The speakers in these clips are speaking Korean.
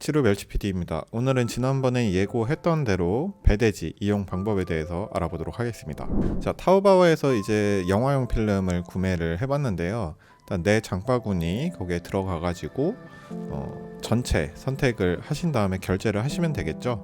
멸치로 멸치PD입니다. 오늘은 지난번에 예고했던 대로 배대지 이용 방법에 대해서 알아보도록 하겠습니다. 자, 타오바오에서 이제 영화용 필름을 구매를 해봤는데요. 일단 내 장바구니 거기에 들어가가지고 전체 선택을 하신 다음에 결제를 하시면 되겠죠.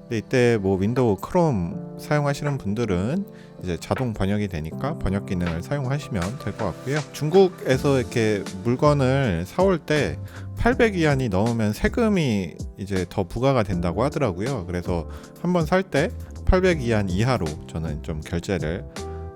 근데 이때 뭐 윈도우 크롬 사용하시는 분들은 이제 자동 번역이 되니까 번역 기능을 사용하시면 될 것 같고요. 중국에서 이렇게 물건을 사올 때 800위안이 넘으면 세금이 이제 더 부과가 된다고 하더라고요. 그래서 한번 살 때 800위안 이하로 저는 좀 결제를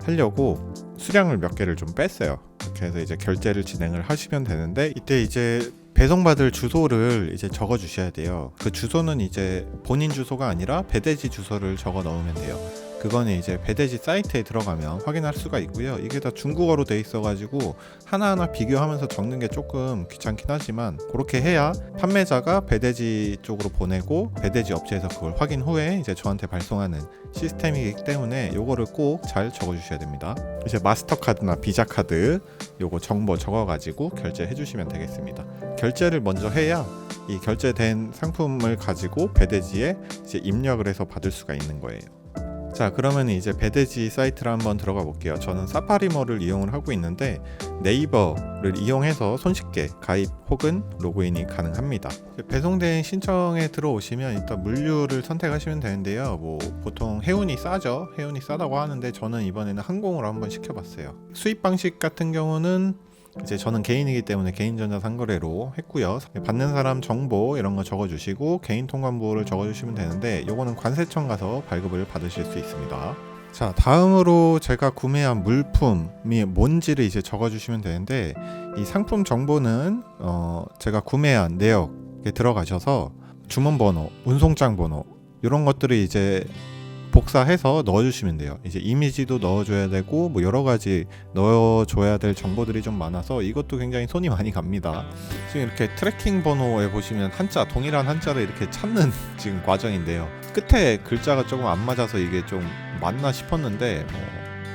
하려고 수량을 몇 개를 좀 뺐어요. 이렇게 해서 이제 결제를 진행을 하시면 되는데, 이때 이제 배송받을 주소를 이제 적어 주셔야 돼요. 그 주소는 이제 본인 주소가 아니라 배대지 주소를 적어 넣으면 돼요. 그거는 이제 배대지 사이트에 들어가면 확인할 수가 있고요. 이게 다 중국어로 돼 있어가지고 하나하나 비교하면서 적는 게 조금 귀찮긴 하지만, 그렇게 해야 판매자가 배대지 쪽으로 보내고 배대지 업체에서 그걸 확인 후에 이제 저한테 발송하는 시스템이기 때문에 요거를 꼭 잘 적어 주셔야 됩니다. 이제 마스터카드나 비자카드 요거 정보 적어가지고 결제해 주시면 되겠습니다. 결제를 먼저 해야 이 결제된 상품을 가지고 배대지에 이제 입력을 해서 받을 수가 있는 거예요. 자, 그러면 이제 배대지 사이트를 한번 들어가 볼게요. 저는 사파리몰을 이용을 하고 있는데 네이버를 이용해서 손쉽게 가입 혹은 로그인이 가능합니다. 배송된 신청에 들어오시면 일단 물류를 선택하시면 되는데요. 뭐 보통 해운이 싸죠. 해운이 싸다고 하는데 저는 이번에는 항공으로 한번 시켜봤어요. 수입 방식 같은 경우는 이제 저는 개인이기 때문에 개인전자 상거래로 했고요. 받는 사람 정보 이런 거 적어주시고 개인 통관부를 적어주시면 되는데, 요거는 관세청 가서 발급을 받으실 수 있습니다. 자, 다음으로 제가 구매한 물품이 뭔지를 이제 적어주시면 되는데, 이 상품 정보는 제가 구매한 내역에 들어가셔서 주문번호, 운송장 번호 이런 것들을 이제 복사해서 넣어주시면 돼요. 이제 이미지도 넣어줘야 되고 뭐 여러 가지 넣어줘야 될 정보들이 좀 많아서 이것도 굉장히 손이 많이 갑니다. 지금 이렇게 트래킹 번호에 보시면 한자, 동일한 한자를 이렇게 찾는 지금 과정인데요. 끝에 글자가 조금 안 맞아서 이게 좀 맞나 싶었는데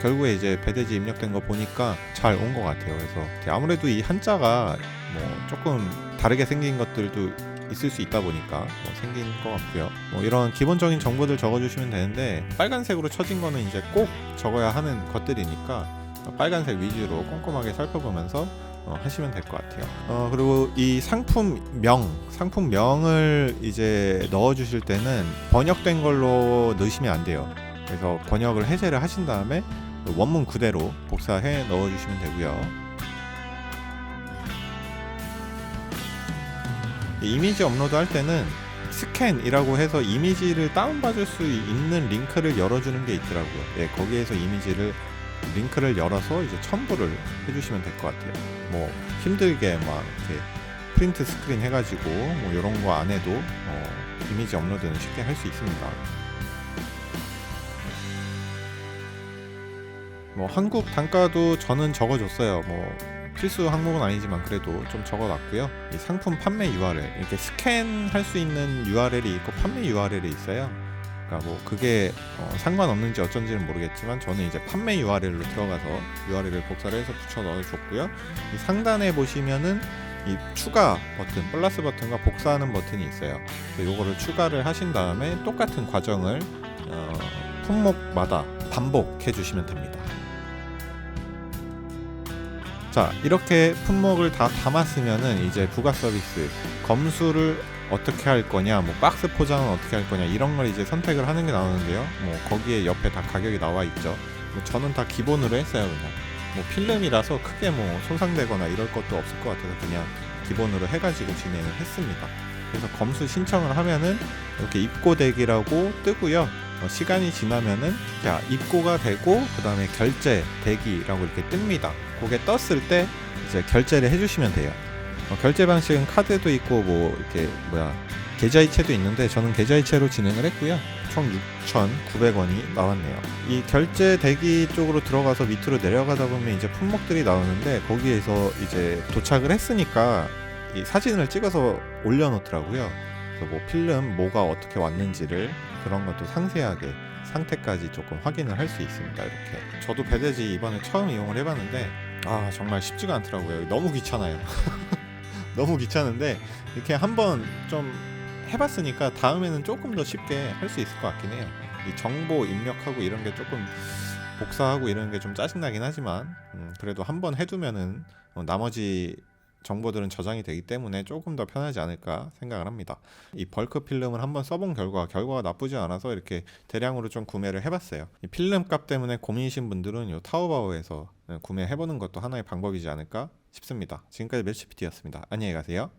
결국에 이제 배대지 입력된 거 보니까 잘 온 것 같아요. 그래서 아무래도 이 한자가 뭐 조금 다르게 생긴 것들도 있을 수 있다 보니까 생긴 것 같고요. 이런 기본적인 정보들 적어주시면 되는데, 빨간색으로 쳐진 거는 이제 꼭 적어야 하는 것들이니까 빨간색 위주로 꼼꼼하게 살펴보면서 하시면 될 것 같아요. 그리고 이 상품명을 이제 넣어주실 때는 번역된 걸로 넣으시면 안 돼요. 그래서 번역을 해제를 하신 다음에 원문 그대로 복사해 넣어주시면 되고요. 이미지 업로드 할 때는 스캔이라고 해서 이미지를 다운받을 수 있는 링크를 열어주는 게 있더라고요. 예, 거기에서 링크를 열어서 이제 첨부를 해주시면 될 것 같아요. 뭐 힘들게 막 이렇게 프린트 스크린 해가지고 뭐 이런 거 안 해도 이미지 업로드는 쉽게 할 수 있습니다. 뭐 한국 단가도 저는 적어줬어요. 뭐 필수 항목은 아니지만 그래도 좀 적어놨고요. 이 상품 판매 URL, 이렇게 스캔할 수 있는 URL이 있고 판매 URL이 있어요. 그러니까 뭐 그게 상관없는지 어쩐지는 모르겠지만 저는 이제 판매 URL로 들어가서 URL을 복사를 해서 붙여 넣어줬고요. 이 상단에 보시면은 이 추가 버튼, 플러스 버튼과 복사하는 버튼이 있어요. 그래서 요거를 추가를 하신 다음에 똑같은 과정을 품목마다 반복해 주시면 됩니다. 자, 이렇게 품목을 다 담았으면은 이제 부가 서비스, 검수를 어떻게 할 거냐, 뭐 박스 포장은 어떻게 할 거냐, 이런 걸 이제 선택을 하는 게 나오는데요. 뭐 거기에 옆에 다 가격이 나와 있죠. 뭐 저는 다 기본으로 했어요. 그냥 뭐 필름이라서 크게 뭐 손상되거나 이럴 것도 없을 것 같아서 그냥 기본으로 해가지고 진행을 했습니다. 그래서 검수 신청을 하면은 이렇게 입고되기라고 뜨고요. 시간이 지나면은 자, 입고가 되고 그 다음에 결제 대기라고 이렇게 뜹니다. 그게 떴을 때 이제 결제를 해주시면 돼요. 결제 방식은 카드도 있고 뭐 이렇게 계좌이체도 있는데 저는 계좌이체로 진행을 했고요. 총 6,900원이 나왔네요. 이 결제 대기 쪽으로 들어가서 밑으로 내려가다 보면 이제 품목들이 나오는데, 거기에서 이제 도착을 했으니까 이 사진을 찍어서 올려놓더라고요. 그래서 뭐 필름 뭐가 어떻게 왔는지를 그런 것도 상세하게 상태까지 조금 확인을 할 수 있습니다. 이렇게 저도 배대지 이번에 처음 이용을 해봤는데 정말 쉽지가 않더라고요. 너무 귀찮아요. 너무 귀찮은데 이렇게 한번 좀 해봤으니까 다음에는 조금 더 쉽게 할 수 있을 것 같긴 해요. 이 정보 입력하고 이런 게 조금 복사하고 이런 게 좀 짜증나긴 하지만 그래도 한번 해두면은 나머지 정보들은 저장이 되기 때문에 조금 더 편하지 않을까 생각을 합니다. 이 벌크 필름을 한번 써본 결과가 나쁘지 않아서 이렇게 대량으로 좀 구매를 해봤어요. 이 필름 값 때문에 고민이신 분들은 요 타오바오에서 구매해보는 것도 하나의 방법이지 않을까 싶습니다. 지금까지 멜시피티였습니다. 안녕히 가세요.